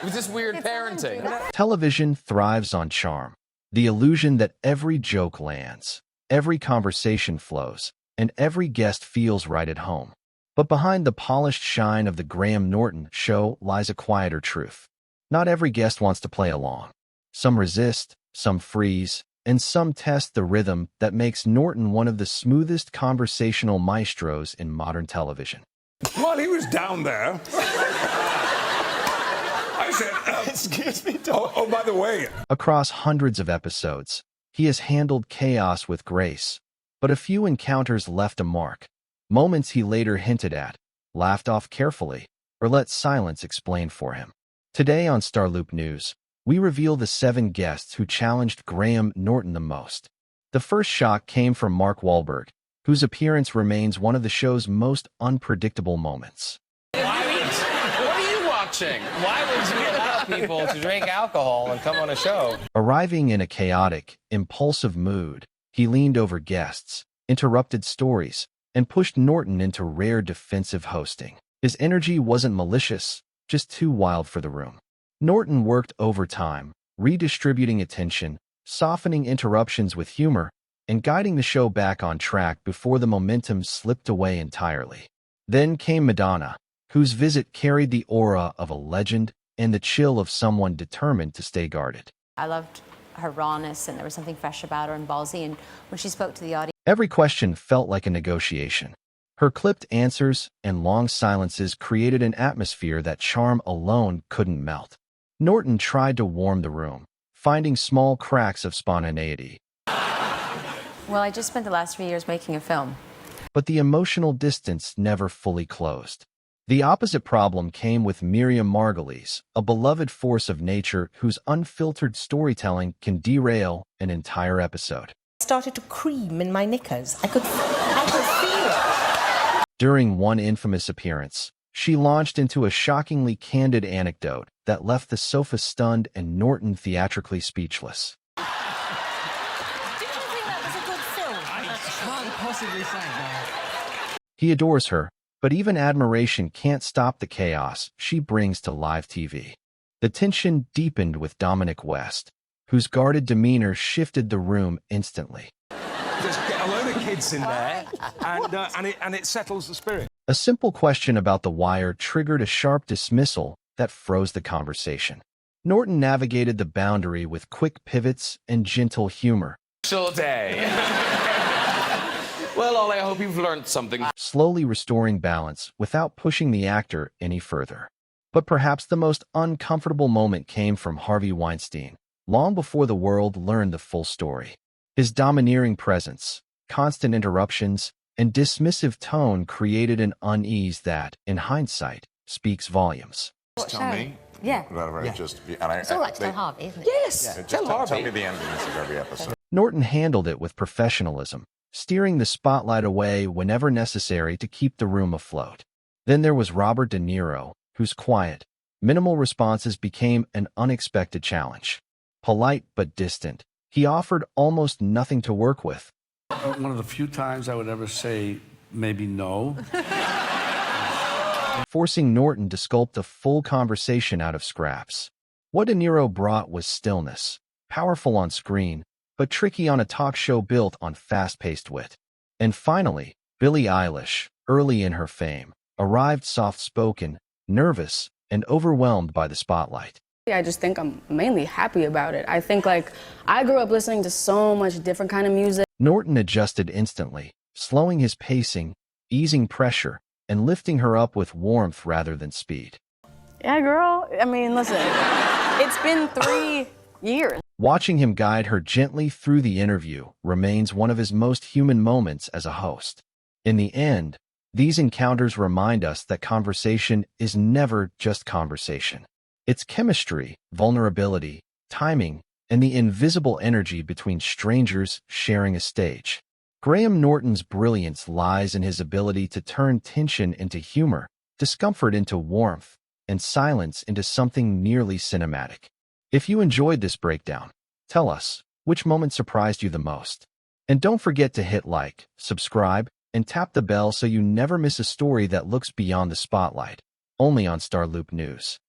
With this weird parenting. Television thrives on charm, the illusion that every joke lands, every conversation flows, and every guest feels right at home. But behind the polished shine of the Graham Norton Show lies a quieter truth. Not every guest wants to play along. Some resist, some freeze, and some test the rhythm that makes Norton one of the smoothest conversational maestros in modern television. While he was down there, I said, excuse me, oh, by the way. Across hundreds of episodes, he has handled chaos with grace, but a few encounters left a mark. Moments he later hinted at, laughed off carefully, or let silence explain for him. Today on StarLoop News, we reveal the 7 guests who challenged Graham Norton the most. The first shock came from Mark Wahlberg, whose appearance remains one of the show's most unpredictable moments. What are you watching? Why would you allow people to drink alcohol and come on a show? Arriving in a chaotic, impulsive mood, he leaned over guests, interrupted stories, and pushed Norton into rare defensive hosting. His energy wasn't malicious, just too wild for the room. Norton worked overtime, redistributing attention, softening interruptions with humor, and guiding the show back on track before the momentum slipped away entirely. Then came Madonna, whose visit carried the aura of a legend and the chill of someone determined to stay guarded. I loved her rawness, and there was something fresh about her and ballsy, and when she spoke to the audience. Every question felt like a negotiation. Her clipped answers and long silences created an atmosphere that charm alone couldn't melt. Norton tried to warm the room, finding small cracks of spontaneity. Well, I just spent the last 3 years making a film. But the emotional distance never fully closed. The opposite problem came with Miriam Margolyes, a beloved force of nature whose unfiltered storytelling can derail an entire episode. I started to cream in my knickers. I could feel it. During one infamous appearance, she launched into a shockingly candid anecdote that left the sofa stunned and Norton theatrically speechless. Did you think that was a good film? I can't possibly say that. He adores her, but even admiration can't stop the chaos she brings to live TV. The tension deepened with Dominic West, whose guarded demeanor shifted the room instantly. Just get a load of kids in there, and it settles the spirit. A simple question about The Wire triggered a sharp dismissal that froze the conversation. Norton navigated the boundary with quick pivots and gentle humor. Day. Well, Ollie, I hope you've learned something. Slowly restoring balance without pushing the actor any further. But perhaps the most uncomfortable moment came from Harvey Weinstein, long before the world learned the full story. His domineering presence, constant interruptions, and dismissive tone created an unease that, in hindsight, speaks volumes. Tell me. Yeah. It's all right to tell Harvey, isn't it? Yes, tell Harvey. Tell me the endings of every episode. Norton handled it with professionalism, steering the spotlight away whenever necessary to keep the room afloat. Then there was Robert De Niro, whose quiet, minimal responses became an unexpected challenge. Polite but distant, he offered almost nothing to work with. One of the few times I would ever say maybe no. Forcing Norton to sculpt a full conversation out of scraps. What De Niro brought was stillness, powerful on screen, but tricky on a talk show built on fast-paced wit. And finally, Billie Eilish, early in her fame, arrived soft-spoken, nervous, and overwhelmed by the spotlight. I just think I'm mainly happy about it. I think, I grew up listening to so much different kind of music. Norton adjusted instantly, slowing his pacing, easing pressure, and lifting her up with warmth rather than speed. Yeah, girl. I mean, listen, it's been 3 years. Watching him guide her gently through the interview remains one of his most human moments as a host. In the end, these encounters remind us that conversation is never just conversation. It's chemistry, vulnerability, timing, and the invisible energy between strangers sharing a stage. Graham Norton's brilliance lies in his ability to turn tension into humor, discomfort into warmth, and silence into something nearly cinematic. If you enjoyed this breakdown, tell us which moment surprised you the most. And don't forget to hit like, subscribe, and tap the bell so you never miss a story that looks beyond the spotlight. only on StarLoop News.